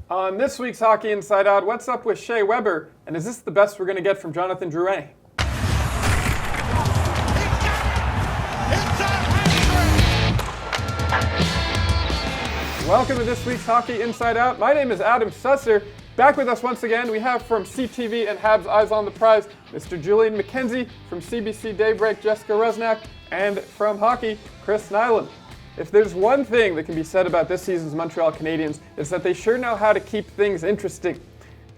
On this week's Hockey Inside Out, what's up with Shay Webber, and is this the best we're going to get from Jonathan Drouin? Welcome to this week's Hockey Inside Out. My name is Adam Susser. Back with us once again, we have from CTV and Habs Eyes on the Prize, Mr. Julian McKenzie, from CBC Daybreak, Jessica Rusnak, and from Hockey, Chris Nyland. If there's one thing that can be said about this season's Montreal Canadiens, it's that they sure know how to keep things interesting.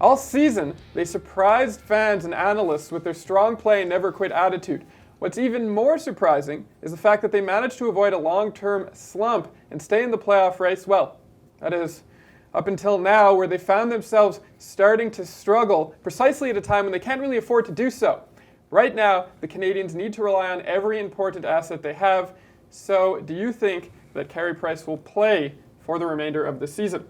All season, they surprised fans and analysts with their strong play and never quit attitude. What's even more surprising is the fact that they managed to avoid a long-term slump and stay in the playoff race well. That is, up until now, where they found themselves starting to struggle precisely at a time when they can't really afford to do so. Right now, the Canadiens need to rely on every important asset they have. So, do you think that Carey Price will play for the remainder of the season?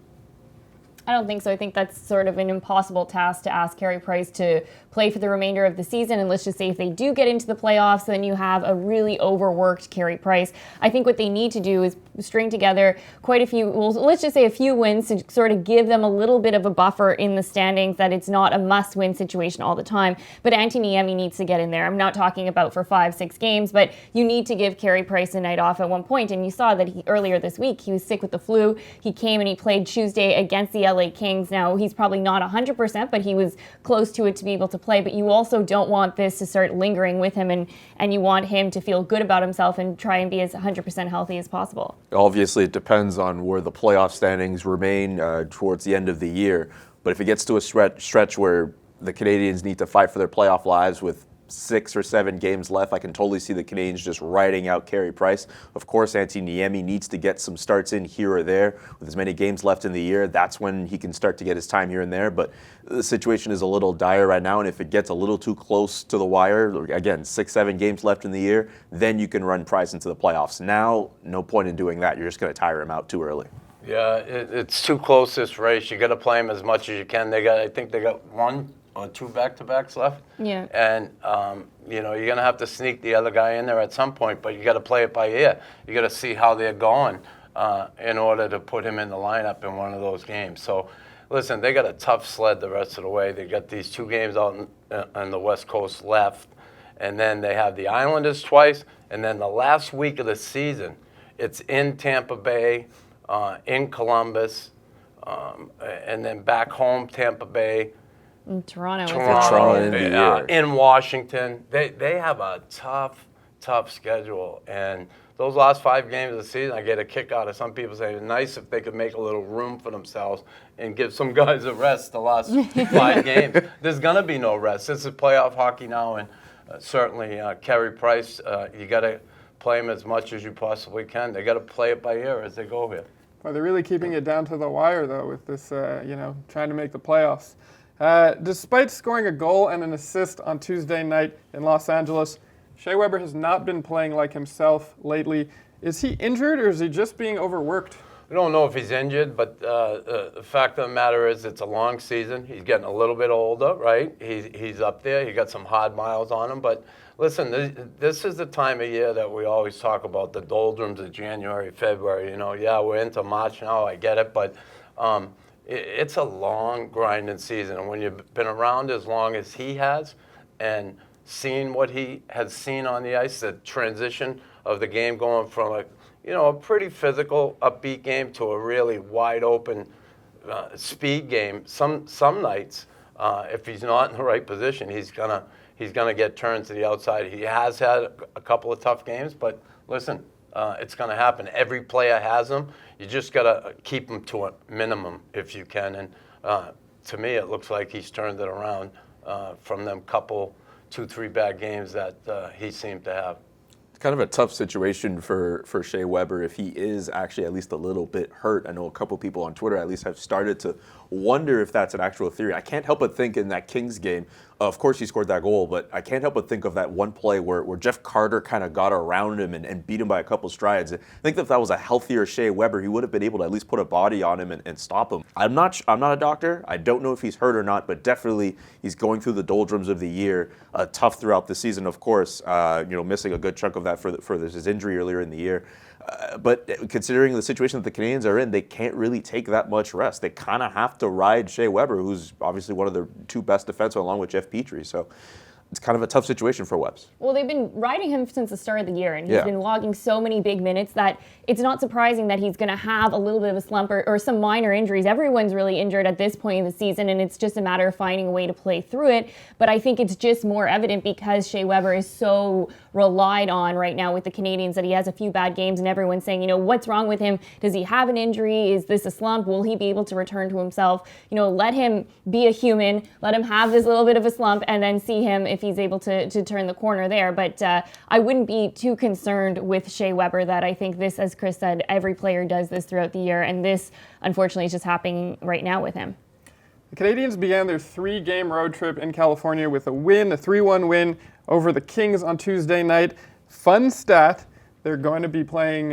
I don't think so. I think that's sort of an impossible task to ask Carey Price to play for the remainder of the season. And let's just say if they do get into the playoffs, then you have a really overworked Carey Price. I think what they need to do is string together quite a few, well, let's just say a few wins to sort of give them a little bit of a buffer in the standings, that it's not a must-win situation all the time. But Antti Niemi needs to get in there. I'm not talking about for 5-6 games, but you need to give Carey Price a night off at one point. And you saw that earlier this week, he was sick with the flu. He came and he played Tuesday against the LA Kings. Now, he's probably not 100%, but he was close to it to be able to play. But you also don't want this to start lingering with him, and you want him to feel good about himself and try and be as 100% healthy as possible. Obviously, it depends on where the playoff standings remain towards the end of the year. But if it gets to a stretch where the Canadiens need to fight for their playoff lives with 6 or 7 games left, I can totally see the Canadiens just riding out Carey Price. Of course, Antti Niemi needs to get some starts in here or there. With as many games left in the year, that's when he can start to get his time here and there. But the situation is a little dire right now, and if it gets a little too close to the wire, again, 6-7 games left in the year, then you can run Price into the playoffs. Now, no point in doing that. You're just going to tire him out too early. Yeah, it's too close, this race. You got to play him as much as you can. I think they got 1 or 2 back-to-backs left. Yeah. And, you're going to have to sneak the other guy in there at some point, but you got to play it by ear. You got to see how they're going in order to put him in the lineup in one of those games. So, listen, they got a tough sled the rest of the way. They got these 2 games out on the West Coast left, and then they have the Islanders twice, and then the last week of the season, it's in Tampa Bay, in Columbus, and then back home, Tampa Bay, Toronto in Washington. They have a tough schedule, and those last 5 games of the season, I get a kick out of some people saying it's nice if they could make a little room for themselves and give some guys a rest the last 5 games. There's going to be no rest. This is playoff hockey now, and certainly Carey Price, you got to play him as much as you possibly can. They got to play it by ear as they go here. Well, they're really keeping it down to the wire, though, with this, trying to make the playoffs. Despite scoring a goal and an assist on Tuesday night in Los Angeles, Shay Webber has not been playing like himself lately. Is he injured, or is he just being overworked? We don't know if he's injured, but the fact of the matter is it's a long season. He's getting a little bit older, right? He's up there. He got some hard miles on him. But listen, this is the time of year that we always talk about, the doldrums of January, February. We're into March now, I get it, but it's a long grinding season. And when you've been around as long as he has and seen what he has seen on the ice, the transition of the game going from a pretty physical, upbeat game to a really wide open speed game. Some nights, if he's not in the right position, he's gonna get turned to the outside. He has had a couple of tough games, but listen, it's gonna happen. Every player has them. You just gotta keep them to a minimum if you can. And to me, it looks like he's turned it around from them couple 2-3 bad games that he seemed to have. It's kind of a tough situation for Shay Webber if he is actually at least a little bit hurt. I know a couple people on Twitter at least have started to wonder if that's an actual theory. I can't help but think in that Kings game, of course he scored that goal, but I can't help but think of that one play where Jeff Carter kind of got around him and beat him by a couple strides. I think that if that was a healthier Shay Webber, he would have been able to at least put a body on him and stop him. I'm not a doctor. I don't know if he's hurt or not, but definitely he's going through the doldrums of the year, tough throughout the season, of course, missing a good chunk of that for his injury earlier in the year. But considering the situation that the Canadiens are in, they can't really take that much rest. They kind of have to ride Shay Webber, who's obviously one of their two best defensemen, along with Jeff Petrie. So it's kind of a tough situation for Webbs. Well, they've been riding him since the start of the year, and he's been logging so many big minutes that it's not surprising that he's going to have a little bit of a slump or some minor injuries. Everyone's really injured at this point in the season, and it's just a matter of finding a way to play through it. But I think it's just more evident because Shay Webber is so relied on right now with the Canadiens that he has a few bad games, and everyone's saying, what's wrong with him? Does he have an injury? Is this a slump? Will he be able to return to himself? Let him be a human. Let him have this little bit of a slump, and then see him if he's able to turn the corner there. But I wouldn't be too concerned with Shay Webber. That I think this, as Chris said, every player does this throughout the year, and this, unfortunately, is just happening right now with him. The Canadiens began their 3-game road trip in California with a 3-1 win over the Kings on Tuesday night. Fun stat, they're going to be playing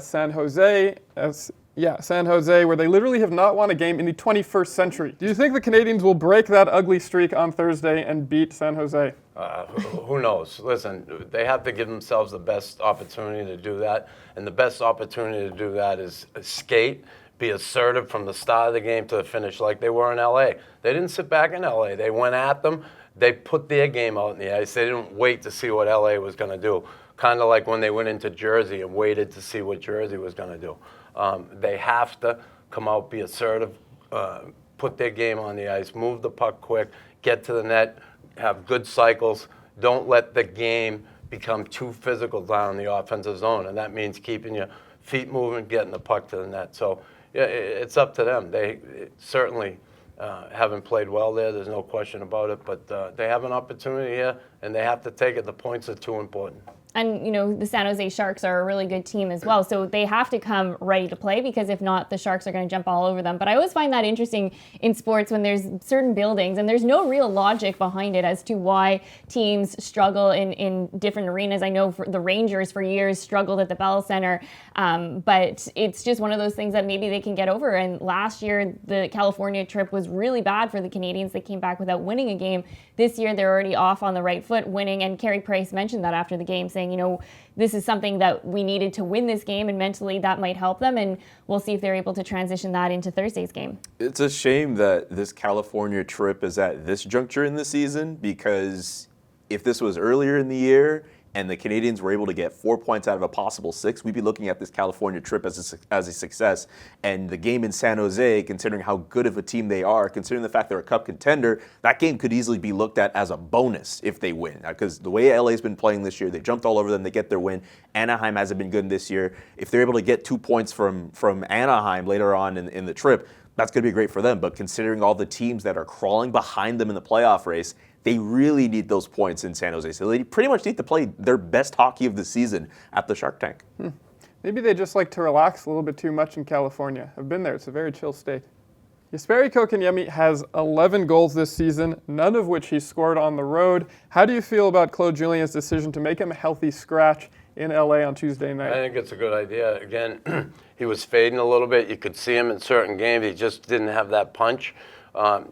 San Jose, where they literally have not won a game in the 21st century. Do you think the Canadiens will break that ugly streak on Thursday and beat San Jose? Who knows? Listen, they have to give themselves the best opportunity to do that, and the best opportunity to do that is skate, be assertive from the start of the game to the finish like they were in L.A. They didn't sit back in L.A. They went at them. They put their game out in the ice. They didn't wait to see what L.A. was going to do, kind of like when they went into Jersey and waited to see what Jersey was going to do. They have to come out, be assertive, put their game on the ice, move the puck quick, get to the net, have good cycles. Don't let the game become too physical down the offensive zone, and that means keeping your feet moving, getting the puck to the net. So yeah, it's up to them. They certainly haven't played well there. There's no question about it, but they have an opportunity here, and they have to take it. The points are too important. And, the San Jose Sharks are a really good team as well. So they have to come ready to play, because if not, the Sharks are going to jump all over them. But I always find that interesting in sports when there's certain buildings and there's no real logic behind it as to why teams struggle in different arenas. I know the Rangers for years struggled at the Bell Center, but it's just one of those things that maybe they can get over. And last year, the California trip was really bad for the Canadiens. They came back without winning a game. This year, they're already off on the right foot, winning. And Carey Price mentioned that after the game, saying, this is something that we needed to win this game, and mentally that might help them, and we'll see if they're able to transition that into Thursday's game. It's a shame that this California trip is at this juncture in the season, because if this was earlier in the year and the Canadiens were able to get 4 points out of a possible 6, we'd be looking at this California trip as a success. And the game in San Jose, considering how good of a team they are, considering the fact they're a cup contender, that game could easily be looked at as a bonus if they win. Because the way LA's been playing this year, they jumped all over them, they get their win. Anaheim hasn't been good this year. If they're able to get 2 points from Anaheim later on in the trip, that's going to be great for them. But considering all the teams that are crawling behind them in the playoff race, they really need those points in San Jose. So they pretty much need to play their best hockey of the season at the Shark Tank. Maybe they just like to relax a little bit too much in California. I've been there. It's a very chill state. Jesperi Kotkaniemi has 11 goals this season, none of which he scored on the road. How do you feel about Claude Julien's decision to make him a healthy scratch in LA on Tuesday night? I think it's a good idea. Again, he was fading a little bit. You could see him in certain games. He just didn't have that punch.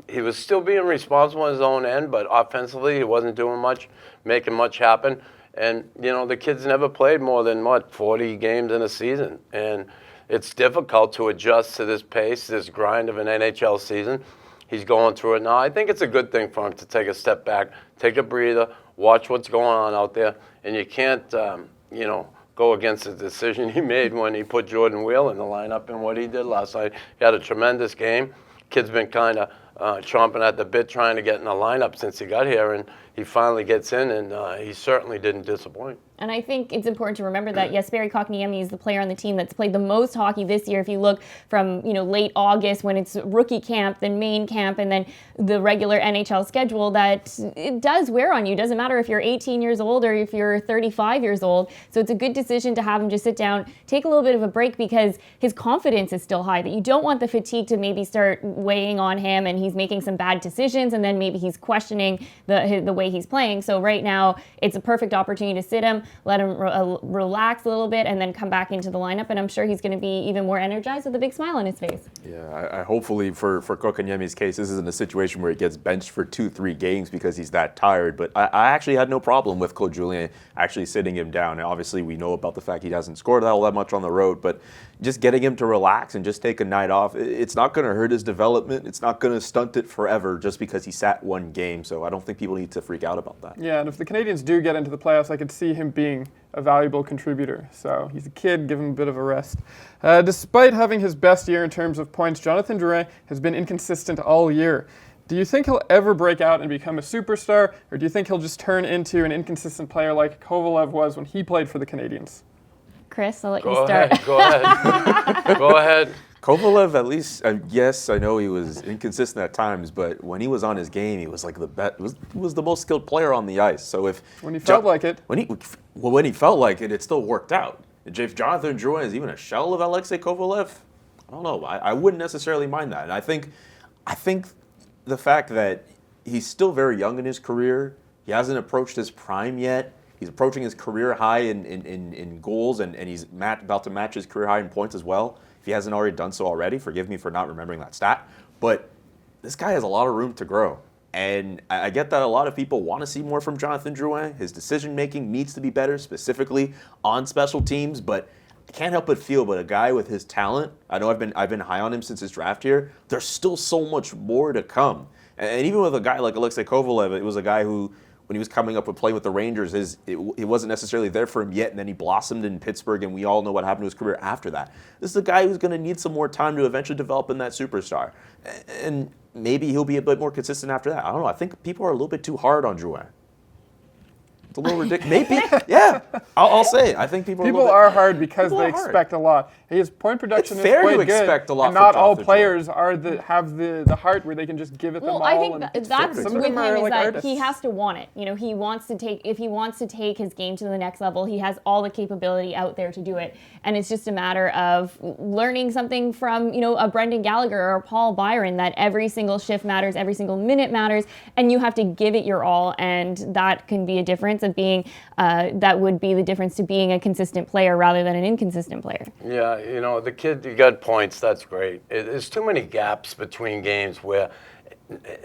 He was still being responsible on his own end, but offensively he wasn't doing much, making much happen. And, the kid's never played more than, 40 games in a season. And it's difficult to adjust to this pace, this grind of an NHL season. He's going through it now. I think it's a good thing for him to take a step back, take a breather, watch what's going on out there. And you can't, go against the decision he made when he put Jordan Wheel in the lineup and what he did last night. He had a tremendous game. Kid's been kind of chomping at the bit trying to get in the lineup since he got here, and he finally gets in, and he certainly didn't disappoint. And I think it's important to remember that Jesperi Kotkaniemi is the player on the team that's played the most hockey this year. If you look from late August when it's rookie camp, then main camp, and then the regular NHL schedule, that it does wear on you. It doesn't matter if you're 18 years old or if you're 35 years old. So it's a good decision to have him just sit down, take a little bit of a break, because his confidence is still high. That you don't want the fatigue to maybe start weighing on him, and he's making some bad decisions, and then maybe he's questioning the way he's playing. So right now, it's a perfect opportunity to sit him, let him relax a little bit, and then come back into the lineup. And I'm sure he's going to be even more energized with a big smile on his face. Yeah, I hopefully for Kotkaniemi's case, this isn't a situation where he gets benched for 2-3 games because he's that tired. But I actually had no problem with Claude Julien actually sitting him down. And obviously, we know about the fact he hasn't scored all that much on the road, but just getting him to relax and just take a night off, it's not going to hurt his development. It's not going to stunt it forever just because he sat one game. So I don't think people need to freak out about that. Yeah, and if the Canadiens do get into the playoffs, I could see him being a valuable contributor. So he's a kid, give him a bit of a rest. Despite having his best year in terms of points, Jonathan Drouin has been inconsistent all year. Do you think he'll ever break out and become a superstar, or do you think he'll just turn into an inconsistent player like Kovalev was when he played for the Canadiens? Chris, I'll let you start. Go ahead. Go ahead. Kovalev, at least, yes, I know he was inconsistent at times, but when he was on his game, he was like was the most skilled player on the ice. So when he felt like it, when he felt like it still worked out. If Jonathan Drouin is even a shell of Alexei Kovalev, I don't know. I wouldn't necessarily mind that. And I think the fact that he's still very young in his career, he hasn't approached his prime yet. He's approaching his career high in goals, and he's about to match his career high in points as well. If he hasn't already done so already, forgive me for not remembering that stat. But this guy has a lot of room to grow. And I get that a lot of people want to see more from Jonathan Drouin. His decision-making needs to be better, specifically on special teams. But I can't help but feel, but a guy with his talent, I know I've been high on him since his draft here, there's still so much more to come. And even with a guy like Alexei Kovalev, it was a guy who, when he was coming up and playing with the Rangers, it wasn't necessarily there for him yet, and then he blossomed in Pittsburgh, and we all know what happened to his career after that. This is a guy who's going to need some more time to eventually develop in that superstar. And maybe he'll be a bit more consistent after that. I don't know. I think people are a little bit too hard on Drouin. It's a little ridiculous. Maybe, yeah. I'll say it. I think people are hard because they expect a lot. His point production is quite good. Expect a lot and not all Jonathan players have the heart where they can just give it them all. I think that's some with of them him are is like that artists. he has to want it. You know, if he wants to take his game to the next level, he has all the capability out there to do it. And it's just a matter of learning something from, a Brendan Gallagher or a Paul Byron, that every single shift matters, every single minute matters, and you have to give it your all. And that can be a difference of being, that would be the difference to being a consistent player rather than an inconsistent player. Yeah, the kid, you got points, that's great. There's too many gaps between games where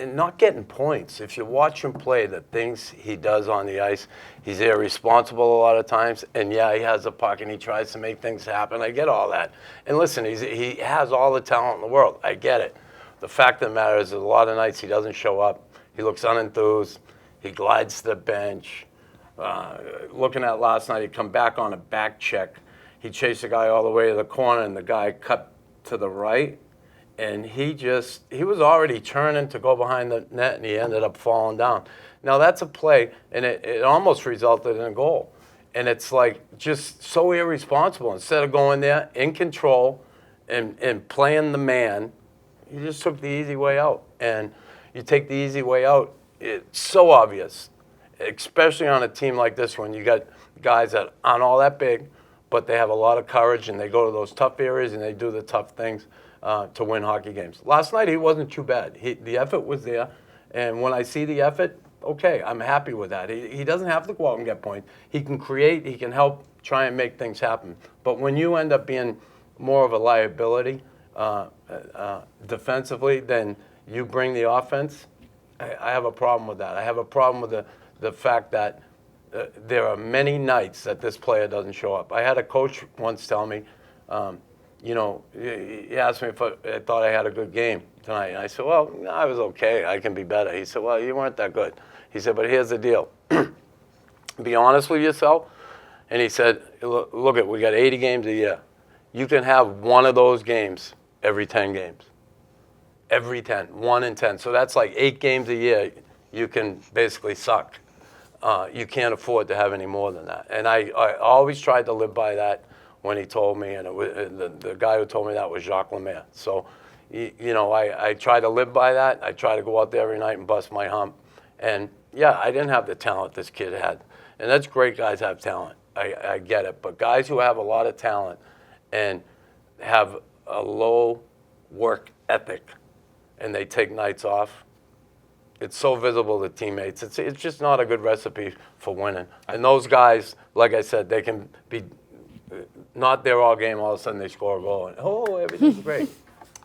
not getting points. If you watch him play, the things he does on the ice, he's irresponsible a lot of times. And yeah, he has a puck and he tries to make things happen. I get all that. And listen, he has all the talent in the world. I get it. The fact of the matter is, a lot of nights he doesn't show up. He looks unenthused. He glides to the bench. Looking at last night, he'd come back on a back check. He chased the guy all the way to the corner, and the guy cut to the right. And he was already turning to go behind the net, and he ended up falling down. Now, that's a play, and it almost resulted in a goal. And it's like just so irresponsible. Instead of going there in control and playing the man, he just took the easy way out. And you take the easy way out, it's so obvious, especially on a team like this one. You got guys that aren't all that big, but they have a lot of courage, and they go to those tough areas, and they do the tough things to win hockey games. Last night, he wasn't too bad. The effort was there, and when I see the effort, okay, I'm happy with that. He doesn't have to go out and get points. He can create. He can help try and make things happen. But when you end up being more of a liability defensively than you bring the offense, I have a problem with that. I have a problem with the fact that there are many nights that this player doesn't show up. I had a coach once tell me, he asked me if I thought I had a good game tonight. And I said, well, no, I was okay. I can be better. He said, well, you weren't that good. He said, but here's the deal. Be honest with yourself. And he said, look, we got 80 games a year. You can have one of those games every 10 games. Every 10, 1 in 10. So that's like 8 games a year you can basically suck. You can't afford to have any more than that. And I always tried to live by that when he told me, and the guy who told me that was Jacques Lemaire. So, I try to live by that. I try to go out there every night and bust my hump. And, yeah, I didn't have the talent this kid had. And that's great, guys have talent. I get it. But guys who have a lot of talent and have a low work ethic, and they take nights off, it's so visible to teammates. It's just not a good recipe for winning. And those guys, like I said, they can be not there all game. All of a sudden they score a goal, and everything's great.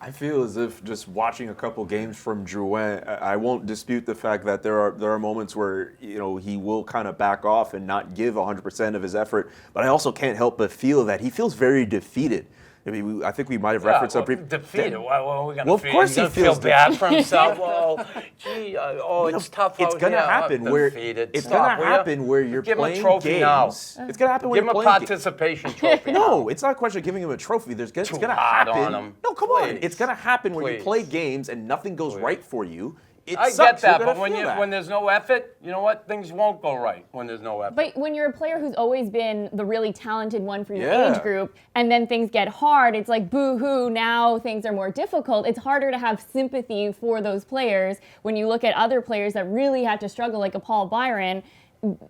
I feel as if just watching a couple games from Drouin, I won't dispute the fact that there are moments where he will kind of back off and not give 100% of his effort. But I also can't help but feel that he feels very defeated. I mean, I think we might have referenced defeated. Well, we're gonna of course he feels bad for himself. Well, gee, it's tough. It's gonna happen where it's gonna happen where you're playing him a trophy games. Now. It's gonna happen when give you're him a playing participation trophy. No, it's not a question of giving him a trophy. It's gonna happen. On him. No, come on. It's gonna happen when you play games and nothing goes right for you. I get that, but when there's no effort, you know what? Things won't go right when there's no effort. But when you're a player who's always been the really talented one for your age group, and then things get hard, it's like, boo-hoo, now things are more difficult. It's harder to have sympathy for those players when you look at other players that really had to struggle, like a Paul Byron.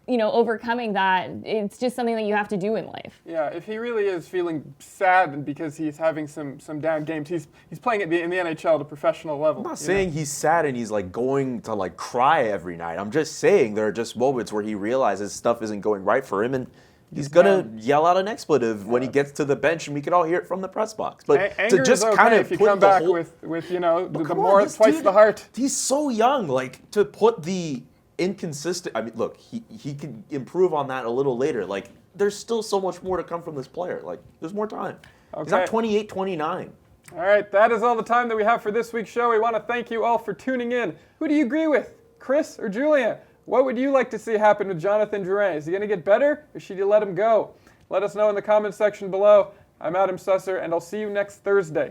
Overcoming that, it's just something that you have to do in life. Yeah, if he really is feeling sad because he's having some down games, he's playing in the NHL at a professional level. I'm not saying he's sad and he's going to cry every night. I'm just saying there are just moments where he realizes stuff isn't going right for him and he's gonna yell out an expletive when he gets to the bench, and we can all hear it from the press box. But anger to just is okay kind of if you put come the back whole, with twice the heart. He's so young. To put the inconsistent. I mean, look, he can improve on that a little later. There's still so much more to come from this player. There's more time. Okay. He's not 28, 29. All right, that is all the time that we have for this week's show. We want to thank you all for tuning in. Who do you agree with, Chris or Julia? What would you like to see happen with Jonathan Drouin? Is he going to get better, or should you let him go? Let us know in the comments section below. I'm Adam Susser, and I'll see you next Thursday.